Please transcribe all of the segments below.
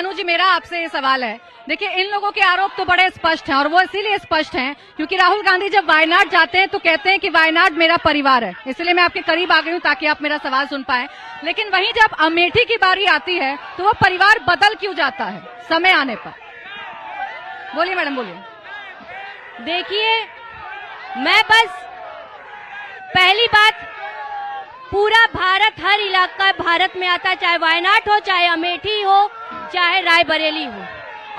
अनु जी, मेरा आपसे ये सवाल है। देखिए, इन लोगों के आरोप तो बड़े स्पष्ट हैं और वो इसीलिए स्पष्ट हैं क्योंकि राहुल गांधी जब वायनाड जाते हैं तो कहते हैं कि वायनाड मेरा परिवार है। इसलिए मैं आपके करीब आ गई हूँ ताकि आप मेरा सवाल सुन पाए। लेकिन वहीं जब अमेठी की बारी आती है तो वो परिवार बदल क्यों जाता है समय आने पर? बोलिए मैडम, बोलिए। देखिए, मैं बस पहली बात, पूरा भारत, हर इलाका भारत में आता है, चाहे वायनाड हो, चाहे अमेठी हो, चाहे रायबरेली हो,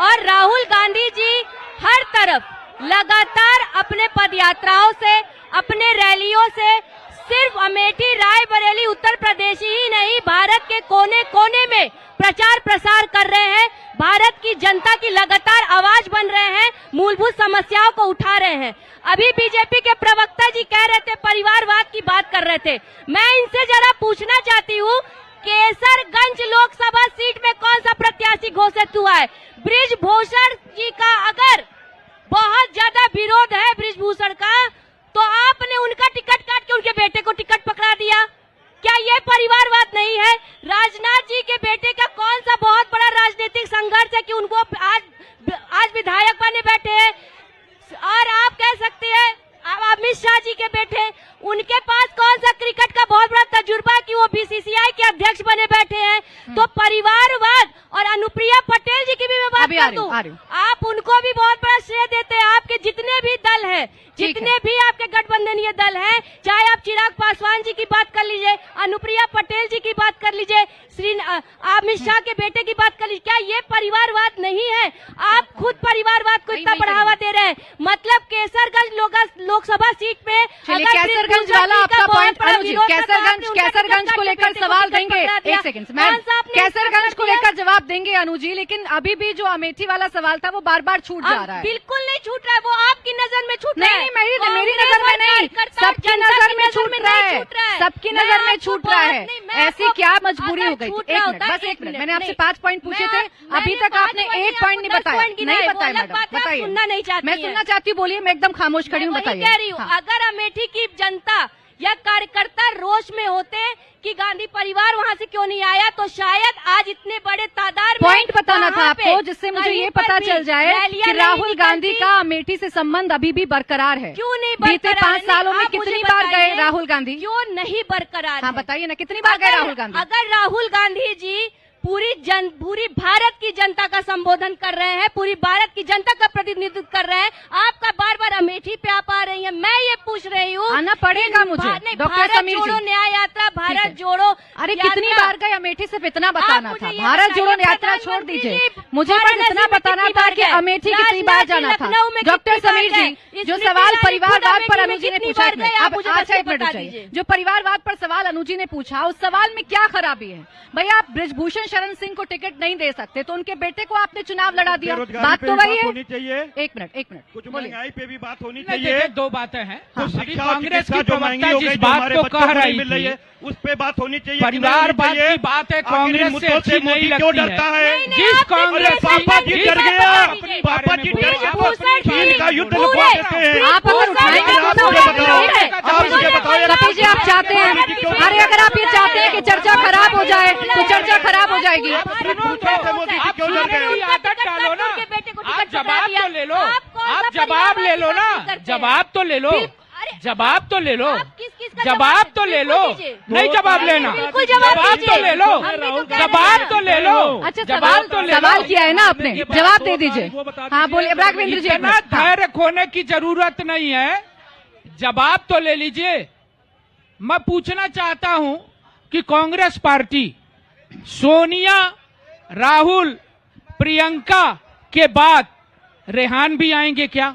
और राहुल गांधी जी हर तरफ लगातार अपने पदयात्राओं से, अपने रैलियों से सिर्फ अमेठी, रायबरेली, उत्तर प्रदेश ही नहीं, भारत के कोने कोने में प्रचार प्रसार कर रहे हैं। भारत की जनता की लगातार आवाज बन रहे हैं, मूलभूत समस्याओं को उठा रहे हैं। अभी बीजेपी के प्रवक्ता जी कह रहे थे, परिवारवाद की बात कर रहे थे। मैं इनसे जरा पूछना चाहती हूँ, केसरगंज लोकसभा सीट में कौन सा प्रत्याशी घोषित हुआ है? बृजभूषण जी का अगर बहुत ज्यादा विरोध है बृजभूषण का, तो आपने उनका टिकट काट के उनके बेटे को टिकट पकड़ा दिया। क्या ये परिवारवाद नहीं है? राजनाथ जी के बेटे का कौन सा बहुत बड़ा राजनीतिक संघर्ष है कि उनको आज विधायक बने बैठे हैं? और आप कह सकते हैं अमित शाह जी के बेटे, उनके पास कौन सा क्रिकेट का बहुत बड़ा तजुर्बा कि वो बीसीसीआई के अध्यक्ष बने बैठे हैं? तो परिवारवाद, और अनुप्रिया पटेल जी की भी मैं बात कर दूं, आप उनको भी बहुत बड़ा श्रेय देते हैं। आपके जितने भी दल हैं, जितने भी आपके गठबंधनीय दल हैं, चाहे आप चिराग पासवान जी की बात कर लीजिए, अनुप्रिया पटेल जी की बात कर लीजिए, अमित शाह के बेटे की बात कर लीजिए, क्या ये परिवारवाद नहीं है? आप खुद परिवारवाद को इतना बढ़ावा दे रहे हैं। मतलब केसरगंज लोकसभा सीट में केसरगंज वाला आपका पॉइंट, अनु जी, केसरगंज को लेकर सवाल देंगे। एक सेकंड, मैं केसरगंज को लेकर जवाब देंगे अनु जी, लेकिन अभी भी जो अमेठी वाला सवाल था वो बार बार छूट जा रहा है। बिल्कुल नहीं छूट रहा है, वो आपकी नजर में छूट रहा है। नहीं, मेरी नजर में नहीं, सबकी नजर में छूट रहा है, सबकी नजर में छूट रहा है। ऐसी क्या मजबूरी हो गई? एक मिनट, बस एक मिनट, मैंने आपसे 5 पॉइंट पूछे थे, अभी तक आपने एक पॉइंट नहीं बताया। नहीं बताया मैडम, बताइए। मैं सुनना चाहती हूँ, बोलिए। मैं एकदम खामोश खड़ी हूँ, बताइए। कह रही हूँ, अगर अमेठी की जनता या कार्यकर्ता रोष में होते कि गांधी परिवार वहाँ से क्यों नहीं आया, तो शायद आज इतने बड़े तादाद में पॉइंट बताना था आपको, जिससे मुझे ये पता चल जाए कि राहुल गांधी का अमेठी से संबंध अभी भी बरकरार है। क्यों नहीं बीते 5 सालों में कितनी बार गए राहुल गांधी? क्यों नहीं बरकरार? हाँ, बताइए ना, कितनी बार गए राहुल गांधी? अगर राहुल गांधी जी पूरी भारत की जनता का संबोधन कर रहे हैं, पूरी भारत की जनता का प्रतिनिधित्व कर रहे हैं, आपका बार बार अमेठी पे आप आ रही हैं। मैं ये पूछ रही हूँ, आना पड़ेगा मुझे। डॉक्टर समीर जोड़ो न्याय यात्रा, भारत जोड़ो। अरे कितनी बार गए अमेठी? सिर्फ इतना बताना था। भारत जोड़ो यात्रा छोड़ दीजिए, मुझे बस इतना बताना था कि अमेठी कितनी बार जाना था। डॉक्टर समीर जी, जो सवाल परिवारवाद पर अनु जी ने पूछा, अच्छा एक मिनट चाहिए, जो परिवारवाद पर सवाल अनु जी ने पूछा, उस सवाल में क्या खराबी है? भैया, आप बृजभूषण शरण सिंह को टिकट नहीं दे सकते तो उनके बेटे को आपने चुनाव लड़ा दिया, बात तो वही है। चाहिए। एक मिनट, कुछ महंगाई पे भी बात होनी चाहिए। दो बातें हैं। कांग्रेस की प्रवक्ता जिस बात को कह रही है उस पे बात होनी चाहिए। परिवारवाद की बात है, कांग्रेस से अच्छी नहीं क्यों डरता है? जिस कांग्रेस पापा जी डर गया, पापा जी डर गया, का युद्ध लुकवा देते हैं। आप अगर उठाएंगे कपिल जी, आप चाहते हैं, अरे अगर आप ये चाहते हैं कि चर्चा खराब हो जाए तो चर्चा खराब हो जाएगी। आप डालो ना, आप जवाब तो ले लो, आप जवाब ले लो ना, जवाब तो ले लो, जवाब तो ले लो, जवाब तो ले लो। नहीं जवाब लेना, जवाब तो ले लो, जवाब तो ले लो। अच्छा, जवाब तो सवाल किया है ना आपने, जवाब दे दीजिए। हाँ बोलिए राघवेंद्र जी। इतना धैर्य खोने की जरूरत नहीं है, जवाब तो ले लीजिए। मैं पूछना चाहता हूं कि कांग्रेस पार्टी सोनिया, राहुल, प्रियंका के बाद रेहान भी आएंगे क्या?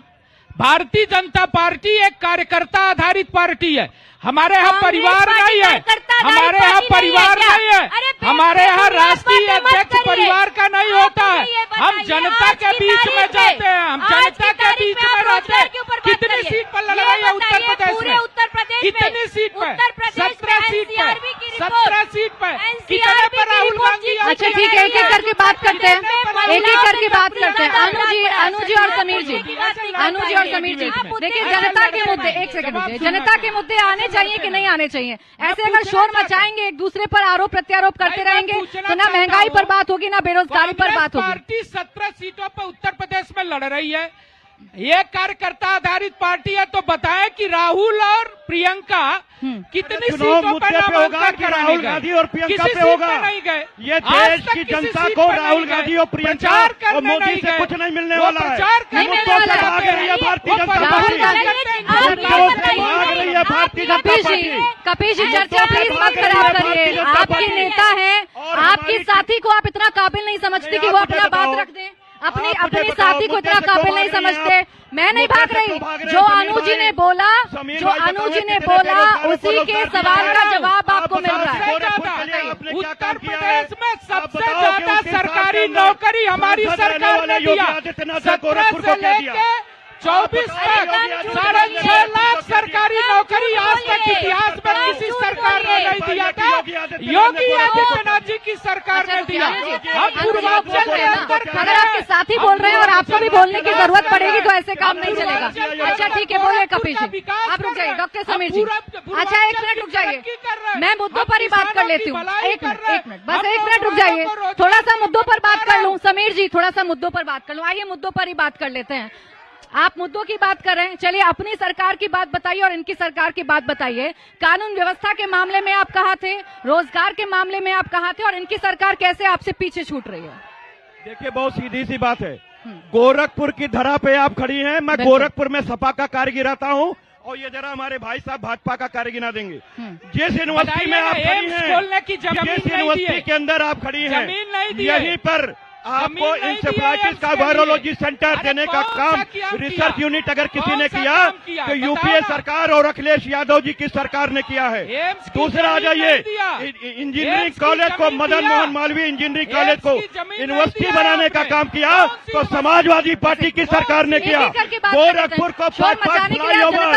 भारतीय जनता पार्टी एक कार्यकर्ता आधारित पार्टी है। हमारे यहाँ परिवार नहीं है, हमारे यहाँ परिवार नहीं है, हमारे यहाँ राष्ट्रीय अध्यक्ष परिवार का नहीं होता है। हम जनता के बीच में जाते हैं, हम जनता के बीच में रहते हैं। कितनी सीट पर लड़ाई है उत्तर प्रदेश में? कितनी सीट पर? 17 सीट पर, 17 सीट पर। कितने पर राहुल गांधी? अच्छा ठीक है, एक एक करके बात करते हैं। एक एक करके बात करते हैं। अनु जी और समीर जी, अनु जी और समीर जी, देखिए जनता के मुद्दे, एक सेकंड रुकिए, जनता के मुद्दे आने चाहिए कि नहीं आने चाहिए? ऐसे अगर शोर मचाएंगे, एक दूसरे पर आरोप प्रत्यारोप करते रहेंगे तो ना महंगाई पर बात होगी, ना बेरोजगारी पर बात होगी। पार्टी 17 सीटों पर उत्तर प्रदेश में लड़ रही है, ये कार्यकर्ता आधारित पार्टी है, तो बताएं कि राहुल और प्रियंका कितनी सीटों पर होगा कि राहुल गांधी और प्रियंका पे होगा? नहीं गए। ये देश की जनता को राहुल गांधी और प्रियंका और मोदी से कुछ नहीं मिलने वाला है। मुद्दों से भाग रही है भारतीय जनता पार्टी, भाग रही है भारतीय जनता पार्टी। कपिल जी चर्चा प्लीज मत खराब करिए। आपके नेता हैं, आपके साथी को आप इतना काबिल नहीं समझते कि वो अपना बात रख दें? अपने साथी को इतना काबिल नहीं समझते? मैं नहीं भाग रही। जो अनु जी ने बोला, उसी के सवाल का जवाब आपको मिल रहा है। उत्तर प्रदेश में सबसे ज्यादा सरकारी नौकरी हमारी सरकार ने दिया। 17 से लेके 24 तक 6.5 लाख सरकारी नौकरी आज तक इतिहास में किसी सरकार ने नहीं दिया था। योगी आदित्यनाथ जी की सरकार ने दिया। हम पूर्वांचल के अंदर अगर आपके साथी बोल रहे हैं और आपको भी बोलने की जरूरत पड़ेगी तो ऐसे काम नहीं चलेगा। अच्छा ठीक है, बोले कपिल जी, आप रुक जाइए। डॉक्टर समीर जी, अच्छा 1 मिनट रुक जाइए, मैं मुद्दों पर ही बात कर लेती हूँ। 1 मिनट बस 1 मिनट रुक जाइए, थोड़ा सा मुद्दों पर बात कर लूँ। समीर जी थोड़ा सा मुद्दों पर बात कर लूँ। आइए मुद्दों पर ही बात कर लेते हैं। आप मुद्दों की बात कर रहे हैं, चलिए अपनी सरकार की बात बताइए और इनकी सरकार की बात बताइए। कानून व्यवस्था के मामले में आप कहाँ थे, रोजगार के मामले में आप कहाँ थे, और इनकी सरकार कैसे आपसे पीछे छूट रही है? देखिए बहुत सीधी सी बात है, गोरखपुर की धरा पे आप खड़ी हैं। मैं गोरखपुर में सपा का कार्य गिराता हूँ और ये जरा हमारे भाई साहब भाजपा का कार्य गिना देंगे। जिस यूनिवर्सिटी में आप खड़ी हैं, जिस यूनिवर्सिटी के अंदर आप खड़ी हैं, यहीं पर आपको इंसेफ्लाइटिस का वायरोलॉजी सेंटर देने का काम रिसर्च यूनिट अगर किसी ने किया तो यूपीए सरकार और अखिलेश यादव जी की सरकार ने किया है। दूसरा आ जाइए, इंजीनियरिंग कॉलेज को, मदन मोहन मालवीय इंजीनियरिंग कॉलेज को यूनिवर्सिटी बनाने का काम किया तो समाजवादी पार्टी की सरकार ने किया। गोरखपुर को फ्लाईओवर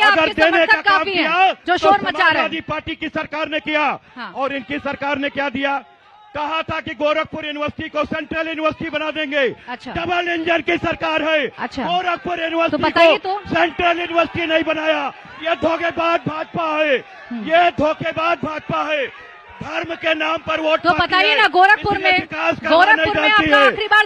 अगर देने का काम किया तो समाजवादी पार्टी की सरकार ने किया। और इनकी सरकार ने क्या दिया? कहा था कि गोरखपुर यूनिवर्सिटी को सेंट्रल यूनिवर्सिटी बना देंगे। अच्छा। डबल इंजन की सरकार है। अच्छा। गोरखपुर यूनिवर्सिटी को सेंट्रल यूनिवर्सिटी नहीं बनाया। ये धोखेबाज भाजपा है, ये धोखेबाज भाजपा है। धर्म के नाम पर वोट तो बताइए ना, गोरखपुर में आपका आखिरी बार